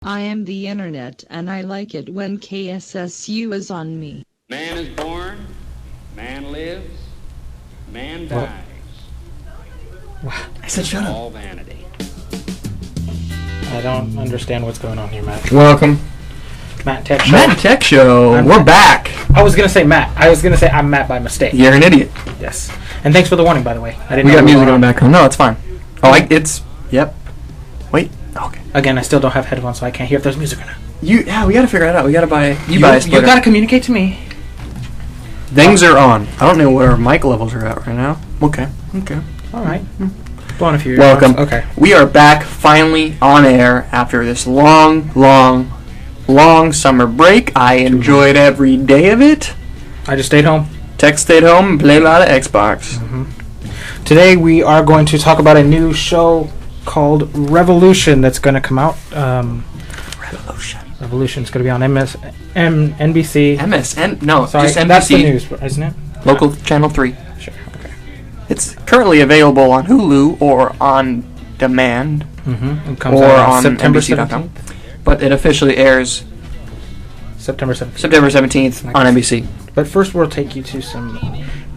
I am the internet and I like it when KSSU is on me. Man is born, man lives, man dies. I said shut up. All vanity. I don't understand what's going on here, Matt. Welcome. Matt Tex Show. Matt Tex Show. We're back. I was going to say Matt. I was going to say I'm Matt by mistake. You're an idiot. Yes. And thanks for the warning, by the way. I didn't We know got what was music going in on. the background. No, it's fine. Yep. Wait. Okay. Again, I still don't have headphones, so I can't hear if there's music or not. Yeah, we got to figure it out. We got to buy. You buy a got splitter. to communicate to me. Things are on. I don't know where our mic levels are at right now. Okay. All right. Blow on a few. Welcome. Okay. We are back finally on air after this long summer break. I enjoyed every day of it. I just stayed home. Tex stayed home and played a lot of Xbox. Today we are going to talk about a new show called Revolution that's going to come out. Revolution's going to be on NBC. MSN? No, Sorry, just NBC. that's the news, isn't it? Local Channel 3. Sure. Okay. It's currently available on Hulu or on demand It comes or out on September NBC.com. 17th. But it officially airs September 17th. September 17th on NBC. But first we'll take you to some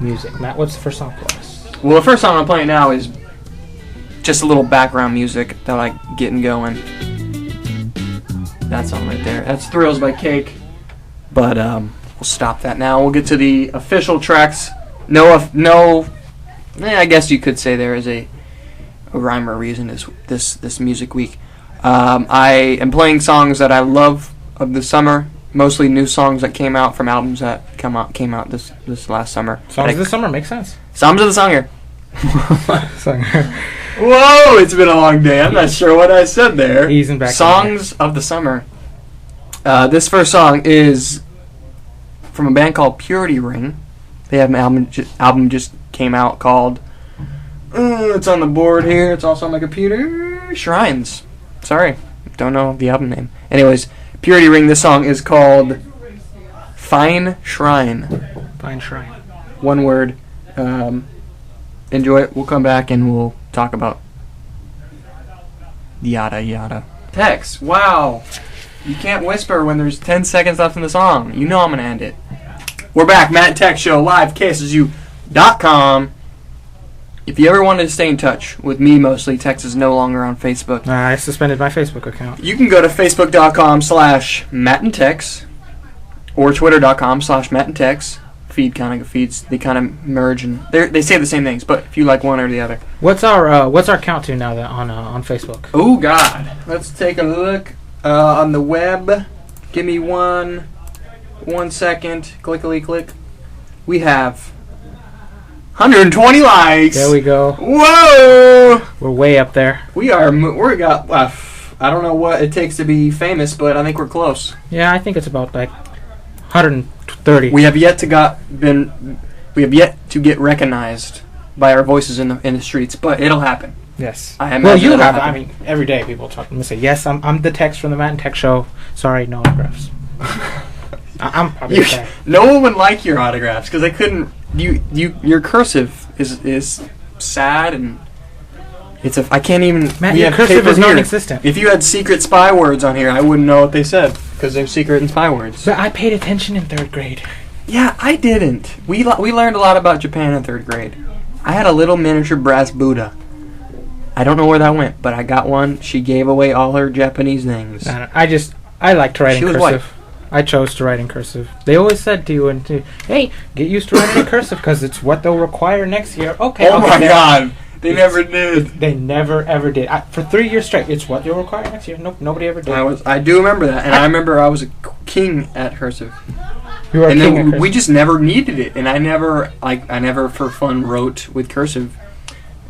music. Matt, what's the first song for us? Well, the first song I'm playing now is just a little background music that I like getting going. That song right there. That's Thrills by Cake. But we'll stop that now. We'll get to the official tracks. I guess you could say there is a rhyme or reason this music week. I am playing songs that I love of the summer. Mostly new songs that came out from albums that came out this last summer. Songs of the summer makes sense. Songs of the summer. Song. Whoa, it's been a long day. I'm not sure what I said there. Easing back. Songs of the summer. This first song is from a band called Purity Ring. They have an album just came out called. It's on the board here. It's also on my computer. Shrines. Sorry, don't know the album name. Anyways, Purity Ring. This song is called Fine Shrine. Fine Shrine. One word. Enjoy it. We'll come back and we'll talk about yada yada. Tex, wow. You can't whisper when there's 10 seconds left in the song. You know I'm going to end it. We're back. Matt and Tex Show live. KSSU.com. If you ever wanted to stay in touch with me mostly, Tex is no longer on Facebook. I suspended my Facebook account. You can go to facebook.com/MattandTex or twitter.com/MattandTex. Feeds, they kind of merge and they say the same things, but if you like one or the other. What's our count to now that on Facebook? Oh God, let's take a look on the web. Give me 1 second. Click. We have 120 likes. There we go. Whoa, We're way up there. we got. I don't know what it takes to be famous, but I think we're close. Yeah, I think it's about like 130. We have yet to get recognized by our voices in the streets, but it'll happen. Yes. I imagine Well, you it'll have. happen. I mean, every day people talk. Let me say, yes, I'm the Tex from the Matt and Tex Show. Sorry, no autographs. I'm probably okay. No one would like your autographs because they couldn't. Your cursive is sad and I can't even. Matt, we your have cursive paper is here. non-existent. If you had secret spy words on here, I wouldn't know what they said because they're secret and spy words. But I paid attention in 3rd grade. Yeah, I didn't. We learned a lot about Japan in 3rd grade. I had a little miniature brass Buddha. I don't know where that went, but I got one. She gave away all her Japanese things. I like to write She in was cursive. white. I chose to write in cursive. They always said to you, hey, get used to writing in cursive because it's what they'll require next year. Okay. Oh my God. They never did. They never ever did. For 3 years straight, it's what they'll require next year. Nope, nobody ever did. I do remember that, and I remember I was a king at cursive. You were a And king then at cursive. we just never needed it, and I never for fun wrote with cursive.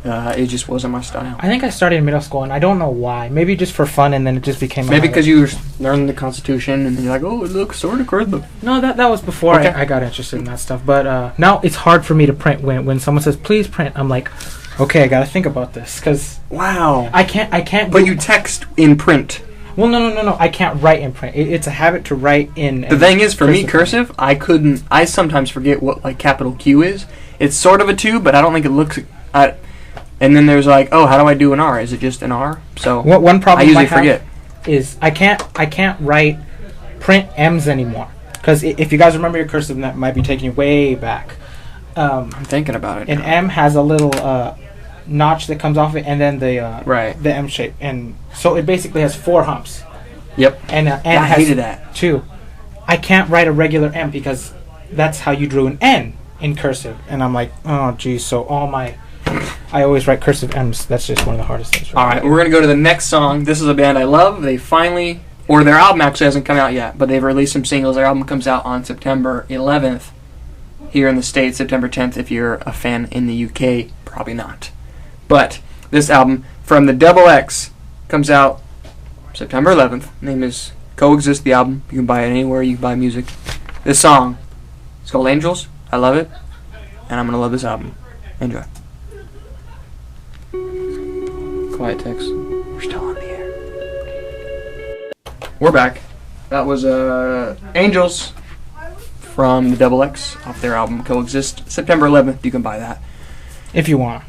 It just wasn't my style. I think I started in middle school, and I don't know why. Maybe just for fun, and then it just became. Maybe because you were learning the Constitution, and you're like, oh, it looks sort of cursive. No, that was before Okay. I got interested in that stuff. But now it's hard for me to print when someone says please print. I'm like, okay, I got to think about this because Wow. I can't. But you text in print. Well, no. I can't write in print. It's a habit to write in. The thing is, for me, cursive, I sometimes forget what like capital Q is. It's sort of a 2, but I don't think it looks. And then there's like, oh, how do I do an R? Is it just an R? So One problem I usually have, forget. is I can't write print M's anymore. Because if you guys remember your cursive, that might be taking you way back. I'm thinking about it. An now. M has a little notch that comes off it, and then the M shape, and so it basically has 4 humps. Yep. And I has hated that. 2. I can't write a regular M because that's how you drew an N in cursive, and I'm like, oh geez. So I always write cursive M's. That's just one of the hardest things. All right, we're gonna go to the next song. This is a band I love. They finally, or their album actually hasn't come out yet, but they've released some singles. Their album comes out on September 11th here in the States. September 10th if you're a fan in the UK. Probably not. But this album from the Double X comes out September 11th. Name is Coexist, the album. You can buy it anywhere you buy music. This song, it's called Angels. I love it, and I'm gonna love this album. Enjoy. Quiet, Tex. We're still on the air. We're back. That was Angels from the Double X off their album Coexist. September 11th. You can buy that. If you want.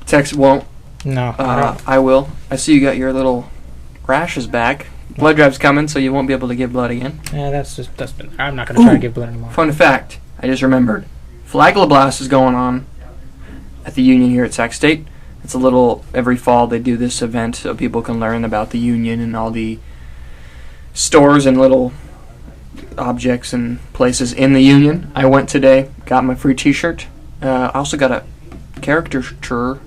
Tex won't. No, I don't. I will. I see you got your little rashes back. Blood drive's coming, so you won't be able to give blood again. Yeah, that's been. I'm not gonna try to give blood anymore. Fun fact, I just remembered. Flagella Blast is going on at the Union here at Sac State. It's a little, every fall they do this event so people can learn about the Union and all the stores and little objects and places in the Union. I went today, got my free t-shirt. I also got a caricature.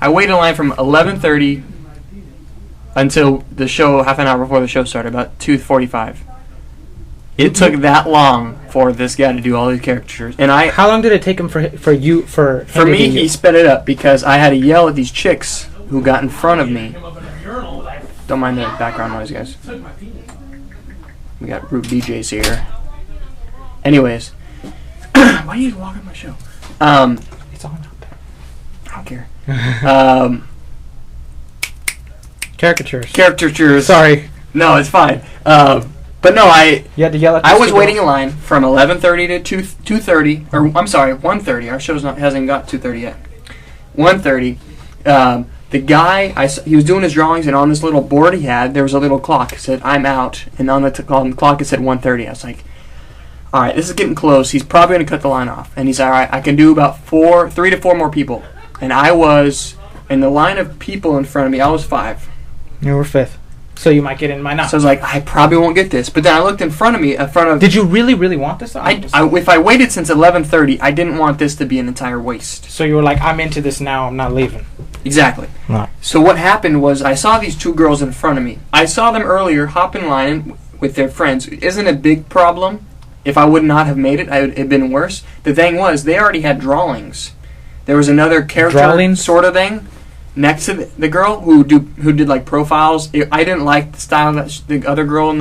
I waited in line from 11:30 until the show, half an hour before the show started, about 2:45. It took that long for this guy to do all these caricatures, and How long did it take him for me? He sped it up because I had to yell at these chicks who got in front of me. Don't mind the background noise, guys. We got rude DJs here. Anyways, why do you walk on my show? It's on out there. I don't care. Caricatures. Sorry. No, it's fine. But no, You had to yell at. I was waiting in line from 11:30 to 2:30, or I'm sorry, 1:30. Our show's hasn't got 2:30 yet. 1:30. The guy, he was doing his drawings, and on this little board he had, there was a little clock. It said, "I'm out," and on the clock it said 1:30. I was like, all right, this is getting close. He's probably going to cut the line off. And he's all right, I can do about 3 to 4 more people. And I was, in the line of people in front of me, I was 5. You were 5th. So you might get in, might not. So I was like, I probably won't get this. But then I looked in front of me, Did you really, really want this? If I waited since 11:30, I didn't want this to be an entire waste. So you were like, I'm into this now, I'm not leaving. Exactly. No. So what happened was I saw these 2 girls in front of me. I saw them earlier hop in line with their friends. Isn't a big problem. If I would not have made it, it would have been worse. The thing was, they already had drawings. There was another character sort of thing next to the girl who did like profiles. I didn't like the style that the other girl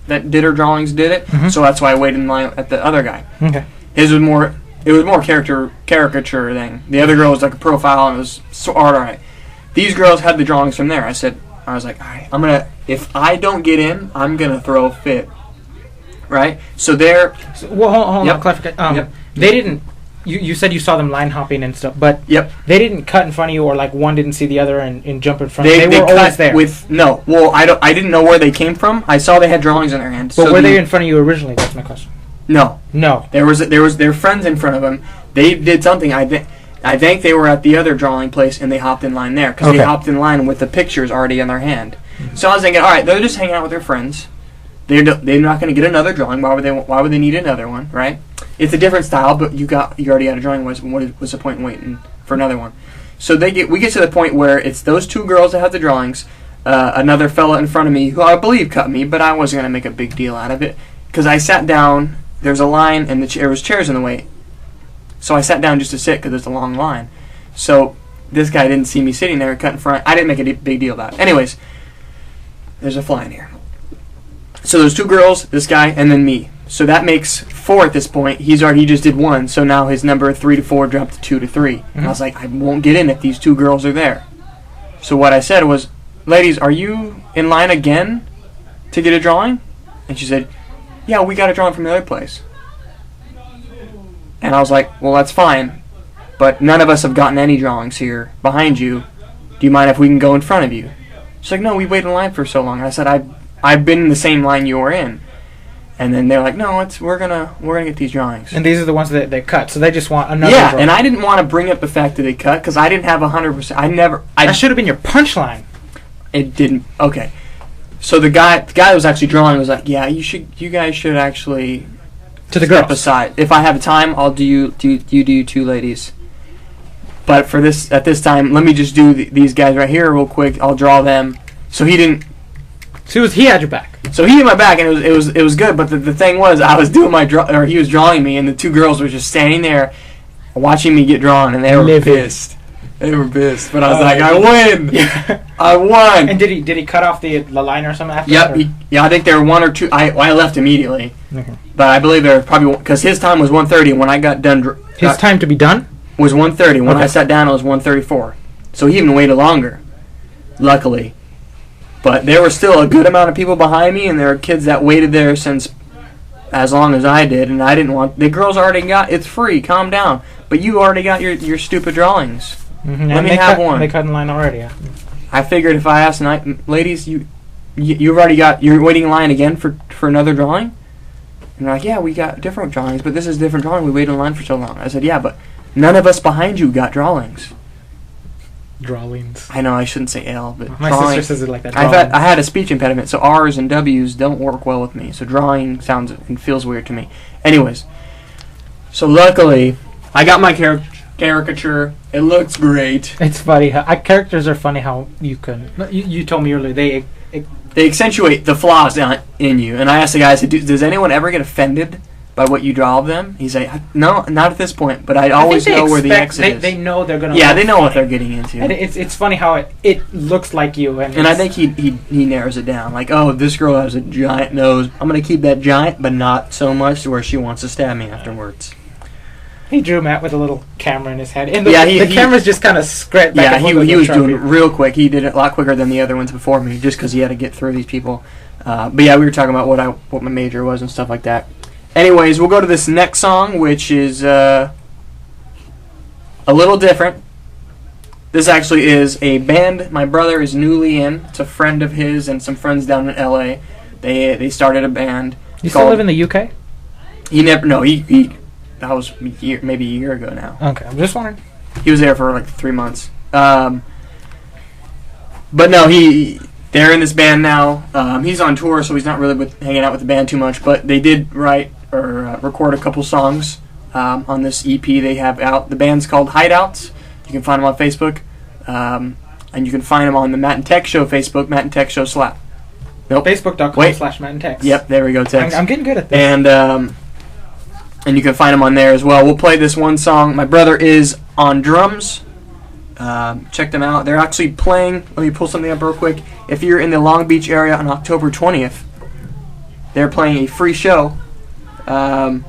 that did her drawings did it, so that's why I waited in line at the other guy. Okay. His was more. It was more caricature thing. The other girl was like a profile, and it was so all right. These girls had the drawings from there. I was like, all right, if I don't get in, I'm gonna throw a fit. Right? So they're... hold on, clarification. They didn't... You said you saw them line hopping and stuff, but they didn't cut in front of you, or like one didn't see the other and jump in front of you. They were always there. I didn't know where they came from. I saw they had drawings in their hand. But were they in front of you originally? That's my question. No. There was their friends in front of them. They did something. I think they were at the other drawing place and they hopped in line there because they hopped in line with the pictures already in their hand. So I was thinking, all right, they're just hanging out with their friends. They're not going to get another drawing. Why would they need another one, right? It's a different style, but you already had a drawing. What was the point in waiting for another one? So we get to the point where it's those 2 girls that have the drawings, another fella in front of me who I believe cut me, but I wasn't going to make a big deal out of it because I sat down. There's a line and there was chairs in the way, so I sat down just to sit because there's a long line. So this guy didn't see me sitting there cut in front. I didn't make a big deal about it. Anyways, there's a fly in here. So there's 2 girls, this guy, and then me. So that makes 4 at this point. He just did 1, so now his number 3 to 4 dropped to 2 to 3. And I was like, I won't get in if these 2 girls are there. So what I said was, ladies, are you in line again to get a drawing? And she said, yeah, we got a drawing from the other place. And I was like, well, that's fine, but none of us have gotten any drawings here behind you. do you mind if we can go in front of you? She's like, no, we waited in line for so long. I said, I've been in the same line you were in. And then they're like, no, we're gonna get these drawings. And these are the ones that they cut, so they just want another. Yeah, drawing. and I didn't want to bring up the fact that they cut because I didn't have 100%. That should have been your punchline. It didn't. Okay. So the guy that was actually drawing was like, yeah, you guys should actually To the step girls. aside. If I have time, I'll do you two ladies. But at this time, let me just do these guys right here real quick. I'll draw them. So he didn't. So he had your back. So he had my back, and it was good. But the thing was, I was doing he was drawing me, and the two girls were just standing there, watching me get drawn, and they were pissed. They were pissed, but I was like, I win! Yeah. I won! And did he cut off the line or something after Yep. that? I think there were one or two. I left immediately, Okay. but I believe there was probably because his time was 1:30, and when I got done, His time to be done? was 1:30. When Okay. I sat down, it was 1:34. So he even waited longer, luckily. But there were still a good amount of people behind me, and there were kids that waited there since as long as I did, and I didn't want... The girls already got... It's free, calm down. But you already got your stupid drawings. Mm-hmm. Let me have one. They cut in line already, yeah. I figured if I asked... Ladies, you've already got... You're waiting in line again for another drawing? And they're like, yeah, we got different drawings, but this is a different drawing. We waited in line for so long. I said, yeah, but none of us behind you got drawings. Drawings. I know I shouldn't say L, but My drawing, sister says it like that. I had a speech impediment, so R's and W's don't work well with me. So drawing sounds and feels weird to me. Anyways, so luckily I got my caricature. It looks great. It's funny. Characters are funny how you can... You told me earlier, they accentuate the flaws in you. And I asked the guys, does anyone ever get offended by what you draw of them? He's like, no, not at this point, but I always know where the exit is. They know they're going to... Yeah, they know what they're getting into. And it's funny how it looks like you. And I think he narrows it down. Like, oh, this girl has a giant nose. I'm going to keep that giant, but not so much to where she wants to stab me afterwards. He drew Matt with a little camera in his head. And the camera's just kind of scratched back Yeah, and forth he was doing it Sharpie. real quick. He did it a lot quicker than the other ones before me, just because he had to get through these people. But yeah, we were talking about what my major was and stuff like that. Anyways, we'll go to this next song, which is a little different. This actually is a band my brother is newly in. It's a friend of his and some friends down in L.A. They started a band. You still live in the UK? He that was maybe a year ago now. Okay, I'm just wondering. He was there for like 3 months. But no, they're in this band now. He's on tour, so he's not really hanging out with the band too much. But they did write or record a couple songs on this EP they have out. The band's called Hideouts. You can find them on Facebook. And you can find them on the Matt and Tex Show Facebook, Matt and Tex Show Slap. Nope. Facebook.com/Matt and Tex. Yep, there we go, Tex. I'm getting good at this. And you can find them on there as well. We'll play this one song. My brother is on drums. Check them out. They're actually playing. Let me pull something up real quick. If you're in the Long Beach area on October 20th, they're playing a free show at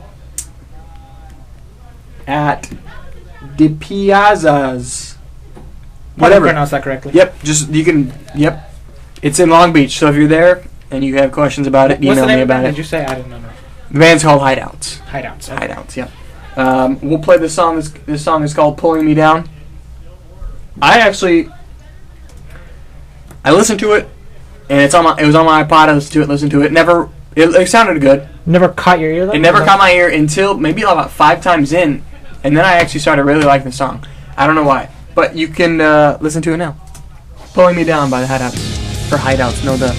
the Piazzas. Whatever. Pronounce that correctly. Yep. Yep. It's in Long Beach. So if you're there and you have questions about it, email me about it. Did you say? I didn't know. The band's called Hideouts. Hideouts. Okay. Hideouts. Yep. We'll play this song. This song is called "Pulling Me Down." I listened to it, and it was on my iPod. I listened to it. It sounded good. Never caught your ear though? It never caught my ear until maybe about 5 times in, and then I actually started really liking the song. I don't know why, but you can listen to it now. "Pulling Me Down" by the Hideouts. Or Hideouts, no duh.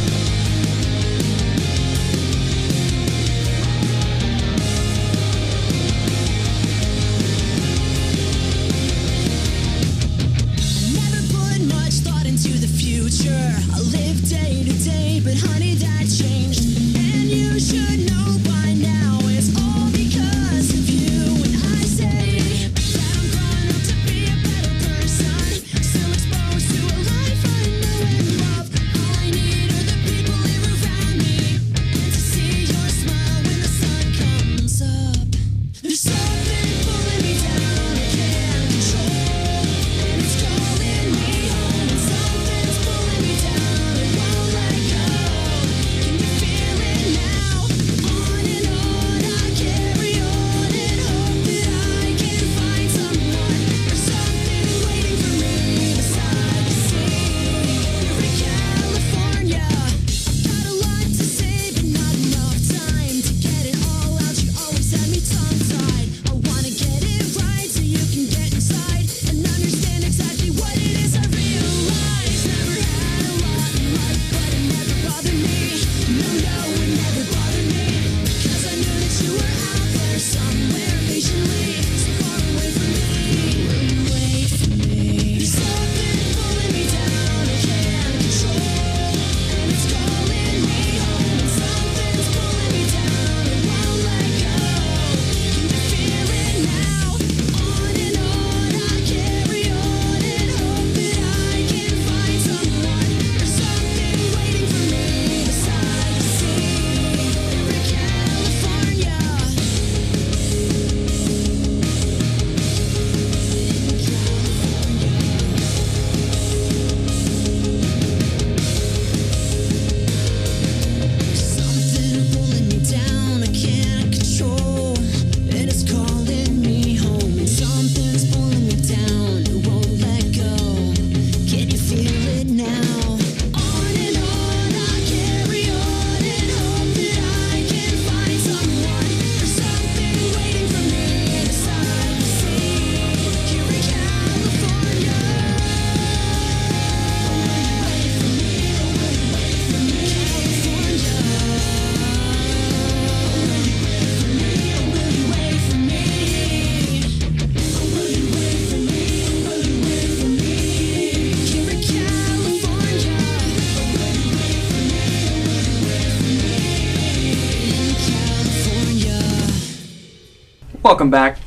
welcome back.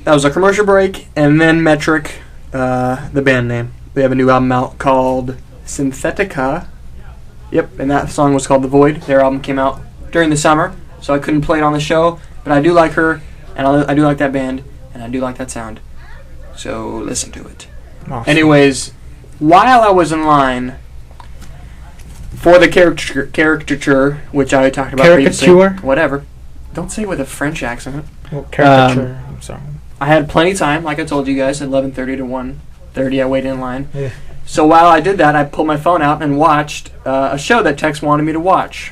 That was a commercial break, and then Metric, the band name. They have a new album out called Synthetica. Yep, and that song was called The Void. Their album came out during the summer, so I couldn't play it on the show, but I do like her, and I do like that band, and I do like that sound. So listen to it. Awesome. Anyways, while I was in line for the caricature, which I talked about previously. Whatever. Don't say it with a French accent. Well, caricature. I'm sorry. I had plenty of time, like I told you guys, at 11:30 to 1:30. I waited in line. Yeah. So while I did that, I pulled my phone out and watched a show that Tex wanted me to watch,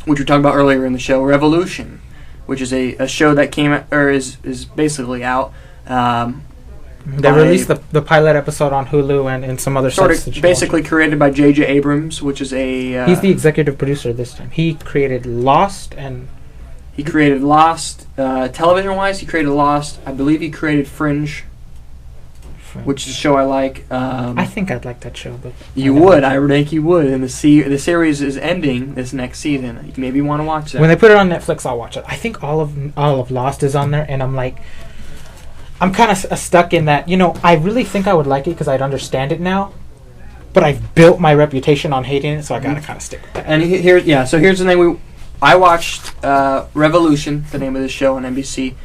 which we talked about earlier in the show, Revolution, which is a show that came or is basically out. They released the pilot episode on Hulu and some other sort sites. of basically created by J.J. Abrams, which is a... he's the executive producer this time. He created Lost and... He created Lost. Television-wise, he created Lost. I believe he created Fringe, which is a show I like. I think I'd like that show, but... You would. I think you would. And the series is ending this next season. You maybe want to watch that. When they put it on Netflix, I'll watch it. I think all of Lost is on there, and I'm like... I'm kind of stuck in that, I really think I would like it because I'd understand it now, but I've built my reputation on hating it, so I gotta kind of stick with that. And so here's the thing. I watched Revolution, the name of the show on NBC.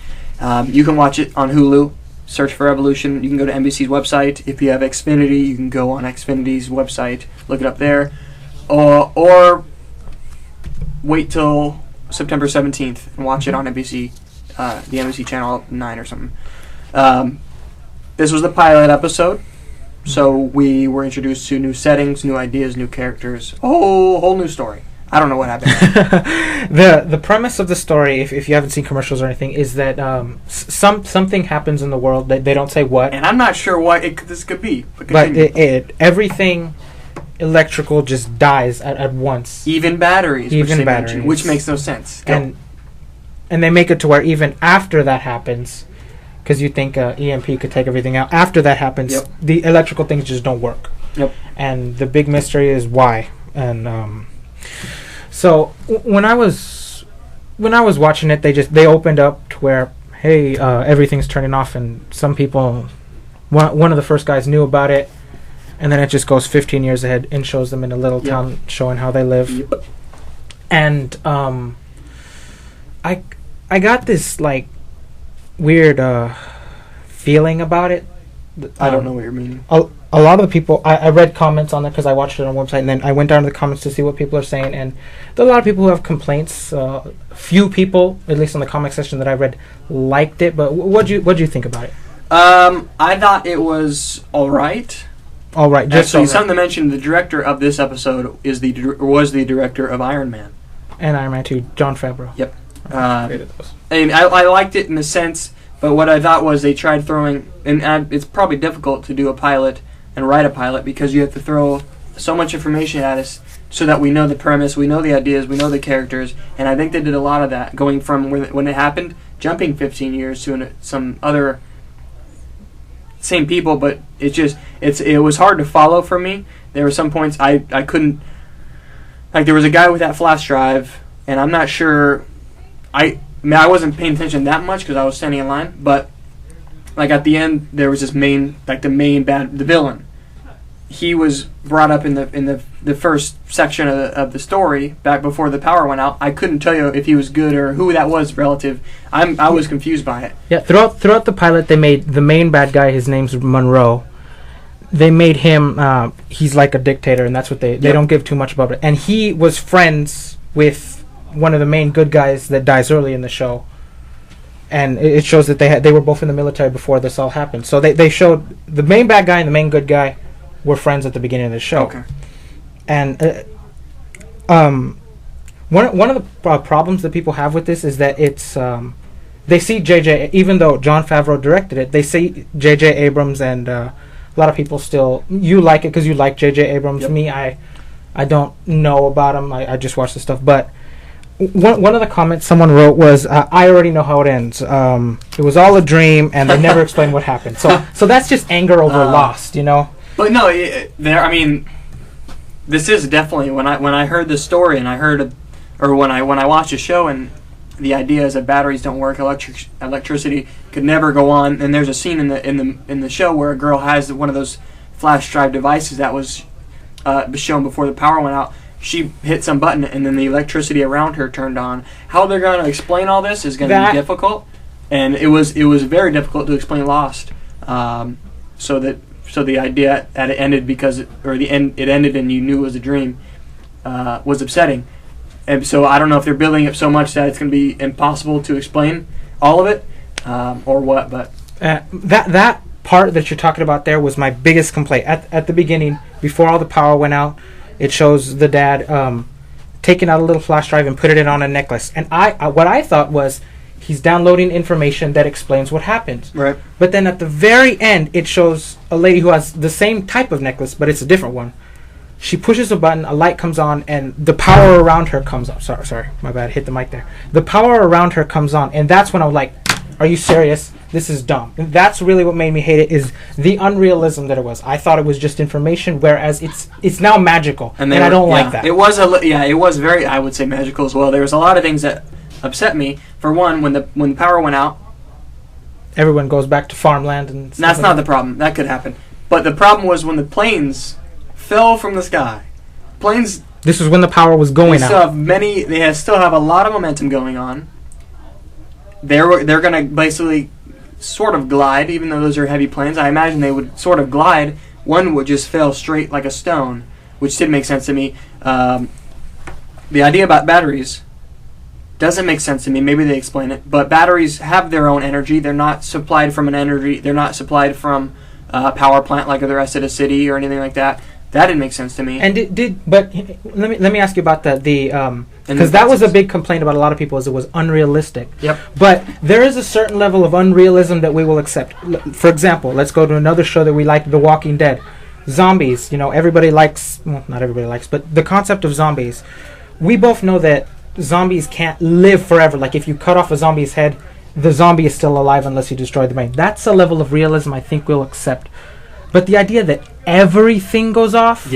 You can watch it on Hulu. Search for Revolution. You can go to NBC's website. If you have Xfinity, you can go on Xfinity's website, look it up there, or wait till September 17th and watch it on NBC, the NBC channel 9 or something. This was the pilot episode, so we were introduced to new settings, new ideas, new characters, whole new story. I don't know what happened. The premise of the story, if you haven't seen commercials or anything, is that something happens in the world that they don't say what. And I'm not sure what this could be. But everything electrical just dies at once. Even batteries, which makes no sense. And they make it to where even after that happens, because you think EMP could take everything out, after that happens, the electrical things just don't work. Yep. And the big mystery is why. And so when I was watching it, they opened up to where, hey, everything's turning off, and some people, one of the first guys knew about it, and then it just goes 15 years ahead and shows them in a little town, showing how they live. Yep. And I got this like weird feeling about it. I don't know what you're meaning. A lot of the people, I read comments on it because I watched it on a website, and then I went down to the comments to see what people are saying, and there are a lot of people who have complaints. Few people, at least in the comment section that I read, liked it. But what'd you think about it? I thought it was all right. All right. Actually, something to mention: the director of this episode was the director of Iron Man and Iron Man 2, Jon Favreau. Yep. I liked it in a sense, but what I thought was they tried throwing, and it's probably difficult to do a pilot and write a pilot because you have to throw so much information at us so that we know the premise, we know the ideas, we know the characters, and I think they did a lot of that, going from when it happened, jumping 15 years to some other same people, but it was hard to follow for me. There were some points I couldn't, like there was a guy with that flash drive, and I'm not sure, I wasn't paying attention that much because I was standing in line, but like at the end there was this the villain. He was brought up in the first section of the story back before the power went out. I couldn't tell you if he was good or who that was relative. I was confused by it. Yeah, throughout the pilot they made the main bad guy, his name's Monroe. They made him he's like a dictator, and that's what they don't give too much about it. And he was friends with one of the main good guys that dies early in the show. And it shows that they were both in the military before this all happened. So they showed the main bad guy and the main good guy were friends at the beginning of the show. Okay. And one of the problems that people have with this is that it's they see J.J. even though Jon Favreau directed it, they see J.J. Abrams, and a lot of people still, you like it because you like J.J. Abrams. Yep. Me, I don't know about him. I just watch the stuff, but. One of the comments someone wrote was, I already know how it ends. It was all a dream, and they never explained what happened. So that's just anger over Lost, But no, this is definitely, when I heard the story and I heard, or when I watched the show, and the idea is that batteries don't work, electricity could never go on. And there's a scene in the show where a girl has one of those flash drive devices that was shown before the power went out. She hit some button, and then the electricity around her turned on. How they're going to explain all this is going to be difficult, and it was very difficult to explain Lost. So the idea that it ended it ended and you knew it was a dream was upsetting. And so I don't know if they're building it so much that it's going to be impossible to explain all of it, or what. But that part that you're talking about there was my biggest complaint at the beginning, before all the power went out. It shows the dad taking out a little flash drive and putting it on a necklace. And what I thought was he's downloading information that explains what happened. Right. But then at the very end, it shows a lady who has the same type of necklace, but it's a different one. She pushes a button, a light comes on, and the power around her comes on. Sorry, my bad, hit the mic there. The power around her comes on, and that's when I was like, are you serious? This is dumb. And that's really what made me hate it, is the unrealism that it was. I thought it was just information, whereas it's now magical, and I don't like that. It was it was very, I would say, magical as well. There was a lot of things that upset me. For one, when the power went out, everyone goes back to farmland, and that's not the problem. That could happen. But the problem was when the planes fell from the sky. Planes. This was when the power was going out. They still have a lot of momentum going on. They're going to basically sort of glide, even though those are heavy planes. I imagine they would sort of glide. One would just fail straight like a stone, which did make sense to me. The idea about batteries doesn't make sense to me. Maybe they explain it, but batteries have their own energy. They're not supplied from They're not supplied from a power plant like the rest of the city or anything like that. That didn't make sense to me. And but let me ask you about that. Because that was a big complaint about a lot of people, is it was unrealistic. Yep. But there is a certain level of unrealism that we will accept. For example, let's go to another show that we like, The Walking Dead. Zombies. Everybody likes. Well, not everybody likes, but the concept of zombies. We both know that zombies can't live forever. Like if you cut off a zombie's head, the zombie is still alive unless you destroy the brain. That's a level of realism I think we'll accept. But the idea that everything goes off,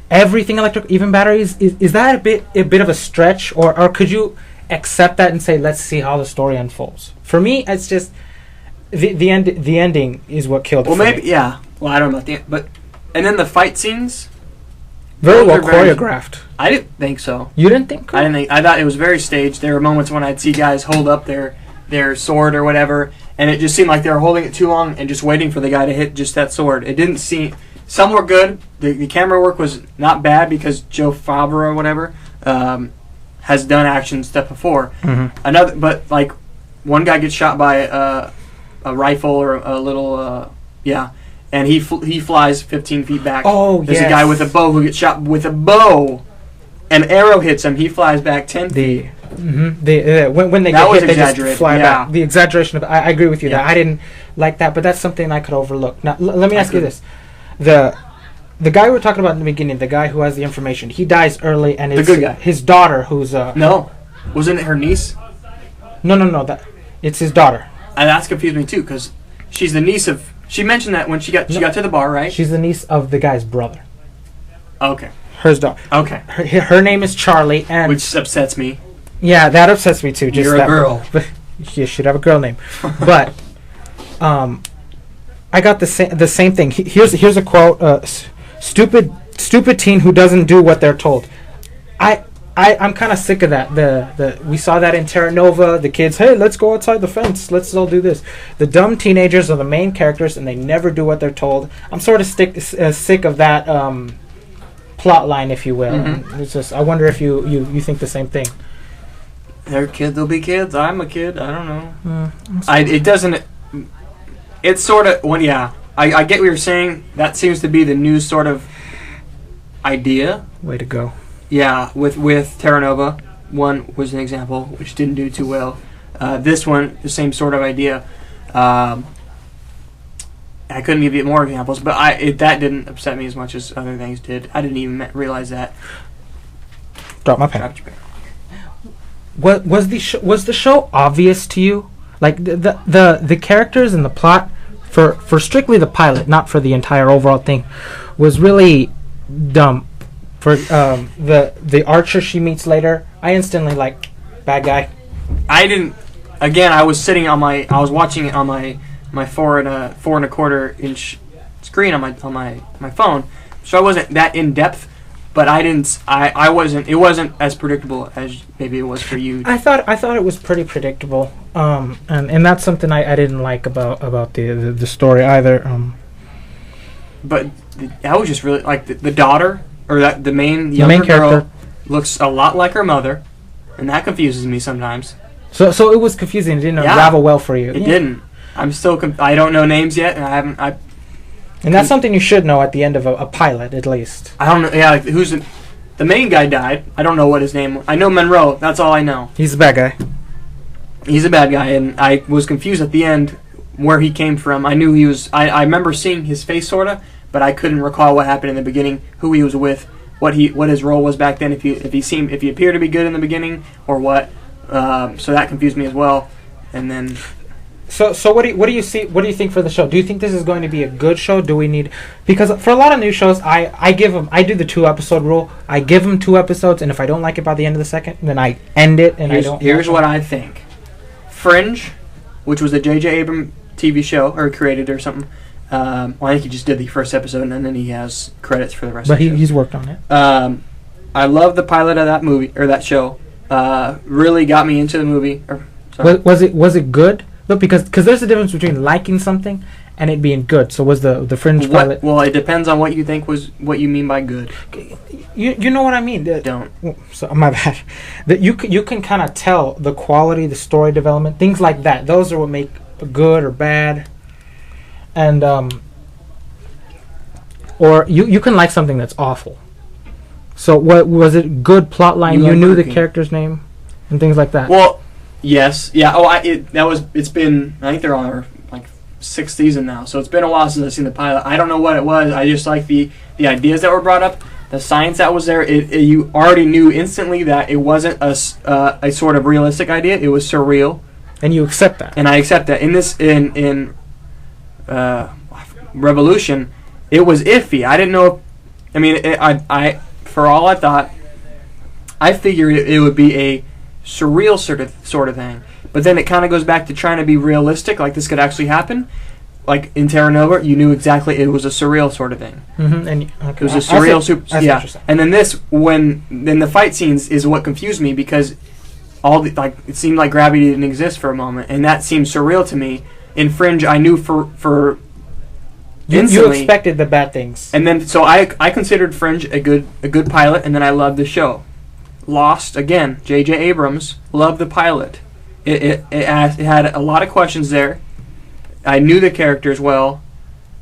everything electric, even batteries, is that a bit of a stretch, or could you accept that and say, let's see how the story unfolds? For me, it's just the ending is what killed it. Well, maybe Well, I don't know about the end, but and then the fight scenes, very well choreographed. I didn't think so. You didn't think? I didn't think. I thought it was very staged. There were moments when I'd see guys hold up their sword or whatever, and it just seemed like they were holding it too long and just waiting for the guy to hit just that sword. It didn't seem. Some were good. The camera work was not bad because Joe Favreau or whatever has done action stuff before. Mm-hmm. But like one guy gets shot by a rifle or a little and he flies 15 feet back. Oh, There's a guy with a bow who gets shot with a bow. An arrow hits him. He flies back 10 feet. When they get hit, they just fly back. The exaggeration of I agree with you that I didn't like that, but that's something I could overlook. Now, let me ask you this: the guy we were talking about in the beginning, the guy who has the information, he dies early, and it's the good guy. His daughter, who's no, wasn't it her niece? No, that it's his daughter. And that's confused me too, because she's the niece of. She mentioned that when she got to the bar, right? She's the niece of the guy's brother. Okay. Her daughter. Okay. Her name is Charlie, and which upsets me. Yeah, that upsets me too. Just You're a girl. But you should have a girl name. But I got the same thing. Here's a quote: "Stupid teen who doesn't do what they're told." I'm kind of sick of that. We saw that in Terra Nova. The kids, hey, let's go outside the fence. Let's all do this. The dumb teenagers are the main characters, and they never do what they're told. I'm sort of sick of that plot line, if you will. Mm-hmm. It's just, I wonder if you think the same thing. They're kids. They'll be kids. I'm a kid. I don't know. It doesn't. It's sort of. Well, yeah. I get what you're saying. That seems to be the new sort of idea. Way to go. Yeah, with Terra Nova, one was an example which didn't do too well. This one, the same sort of idea. I couldn't give you more examples, but that didn't upset me as much as other things did. I didn't even realize that. Drop my pen. Was the show obvious to you? Like the characters and the plot for strictly the pilot, not for the entire overall thing, was really dumb. For the archer she meets later, I instantly like bad guy. I didn't. Again, I was sitting on my. I was watching it on my 4.25 inch screen on my phone, so I wasn't that in depth. But I didn't. I wasn't. It wasn't as predictable as maybe it was for you. I thought it was pretty predictable. And that's something I didn't like about the story either. But I was just really like the daughter or the main younger character girl looks a lot like her mother, and that confuses me sometimes. So it was confusing. It didn't unravel well for you. It didn't. I'm still. I don't know names yet, and I haven't. And that's something you should know at the end of a pilot, at least. I don't know. Yeah, like, who's the main guy died. I don't know what his name was. I know Monroe. That's all I know. He's a bad guy. He's a bad guy, and I was confused at the end where he came from. I knew he was. I remember seeing his face sorta, but I couldn't recall what happened in the beginning, who he was with, what his role was back then, if he appeared to be good in the beginning or what. So that confused me as well, and then. So what do you see? What do you think for the show? Do you think this is going to be a good show? Do we need, because for a lot of new shows, I do the 2-episode rule. I give them 2 episodes, and if I don't like it by the end of the second, then I end it. And here's what I think. Fringe, which was a J.J. Abrams TV show or created or something. Well, I think he just did the first episode, and then he has credits for the rest. But of the he's worked on it. I love the pilot of that movie or that show. Really got me into the movie. Was it good? Look, because there's a difference between liking something and it being good. So was the Fringe pilot? Well, it depends on what you think was what you mean by good. You know what I mean? Don't. So my bad. That you can kind of tell the quality, the story development, things like that. Those are what make good or bad. And or you can like something that's awful. So what was it? Good plot line. You knew the character's name and things like that. Well. Yes, yeah. Oh, it's been. I think they're on our like 6th season now, so it's been a while since I've seen the pilot. I don't know what it was. I just like the ideas that were brought up, the science that was there. You already knew instantly that it wasn't a sort of realistic idea. It was surreal, and you accept that. And I accept that. In Revolution, it was iffy. I didn't know. I mean, I for all I thought, I figured it would be a surreal sort of thing, but then it kind of goes back to trying to be realistic, like this could actually happen. Like in Terra Nova, you knew exactly it was a surreal sort of thing. Mm-hmm. And it was a surreal And then then the fight scenes is what confused me, because it seemed like gravity didn't exist for a moment, and that seemed surreal to me. In Fringe, I knew for you expected the bad things, and then so I considered Fringe a good pilot, and then I loved the show. Lost, again, J.J. Abrams, loved the pilot. It had a lot of questions there. I knew the characters well.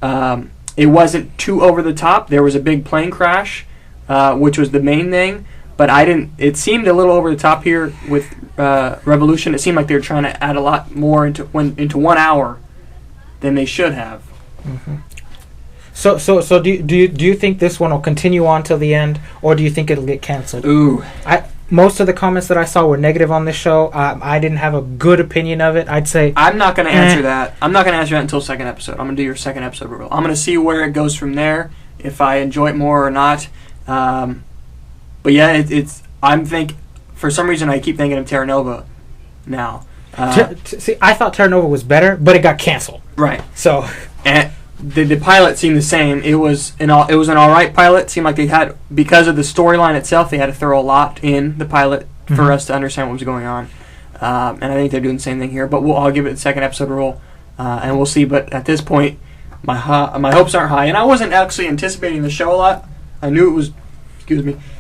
It wasn't too over the top. There was a big plane crash, which was the main thing, but it seemed a little over the top here with Revolution. It seemed like they were trying to add a lot more into 1 hour than they should have. Mm-hmm. So do you think this one will continue on till the end, or do you think it'll get canceled? Ooh. Most of the comments that I saw were negative on this show. I didn't have a good opinion of it. I'd say I'm not going to answer that. I'm not going to answer that until 2nd episode. I'm going to do your 2nd episode review. I'm going to see where it goes from there, if I enjoy it more or not. But yeah, for some reason I keep thinking of Terra Nova now. See, I thought Terra Nova was better, but it got canceled. Right. So. And the pilot seemed the same. It was an all right pilot. It seemed like they had, because of the storyline itself, they had to throw a lot in the pilot for us to understand what was going on. And I think they're doing the same thing here. But I'll give it the 2nd episode rule, and we'll see. But at this point, my hopes aren't high, and I wasn't actually anticipating the show a lot. I knew it was,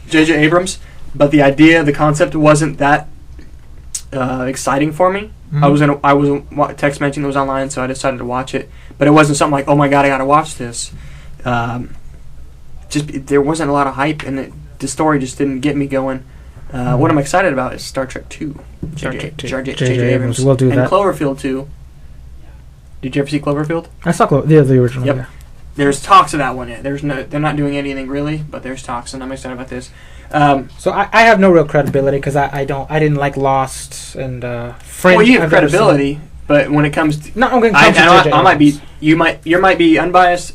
J.J. Abrams, but the idea, the concept wasn't that exciting for me. Mm-hmm. Tex mentioned it was online, so I decided to watch it. But it wasn't something like, oh my god, I gotta watch this. There wasn't a lot of hype, and the story just didn't get me going. What I'm excited about is Star Trek 2. J.J. Abrams. We'll do that. And Cloverfield 2. Did you ever see Cloverfield? I saw the original. Yep. Yeah. There's talks of that one. They're not doing anything really, but there's talks, and I'm excited about this. So I have no real credibility, because I didn't like Lost and Fringe. Well, you have credibility, but when it comes to you might be unbiased.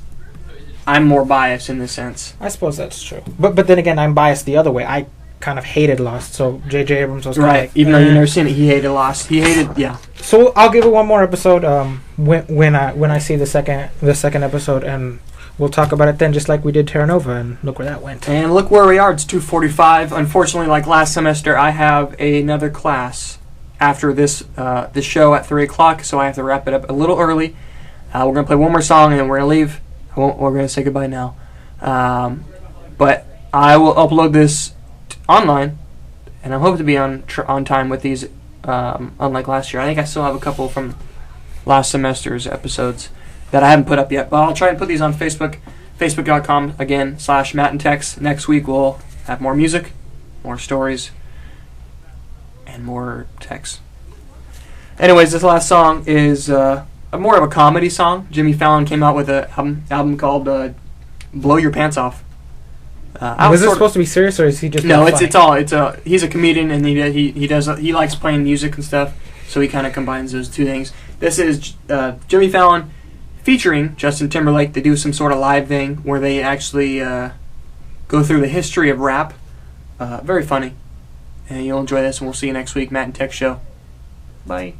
I'm more biased in this sense. I suppose that's true, but then again, I'm biased the other way. kind of hated Lost. So J.J. Abrams was kind of Right. like, Even though you've never seen it, he hated Lost. He hated, yeah. So I'll give it one more episode when I see the second episode, and we'll talk about it then, just like we did Terra Nova, and look where that went. And look where we are. It's 2:45. Unfortunately, like last semester, I have another class after this show at 3 o'clock, so I have to wrap it up a little early. We're going to play one more song, and then we're going to leave. We're going to say goodbye now. But I will upload this online, and I'm hoping to be on time with these, unlike last year. I think I still have a couple from last semester's episodes that I haven't put up yet. But I'll try and put these on Facebook, facebook.com, again, /Matt and Tex. Next week we'll have more music, more stories, and more Tex. Anyways, this last song is more of a comedy song. Jimmy Fallon came out with an album called Blow Your Pants Off. Was it supposed to be serious, or is he just no? funny? He's a comedian, and he likes playing music and stuff, so he kind of combines those two things. This is Jimmy Fallon featuring Justin Timberlake. They do some sort of live thing where they actually go through the history of rap. Very funny, and you'll enjoy this. And we'll see you next week, Matt and Tex Show. Bye.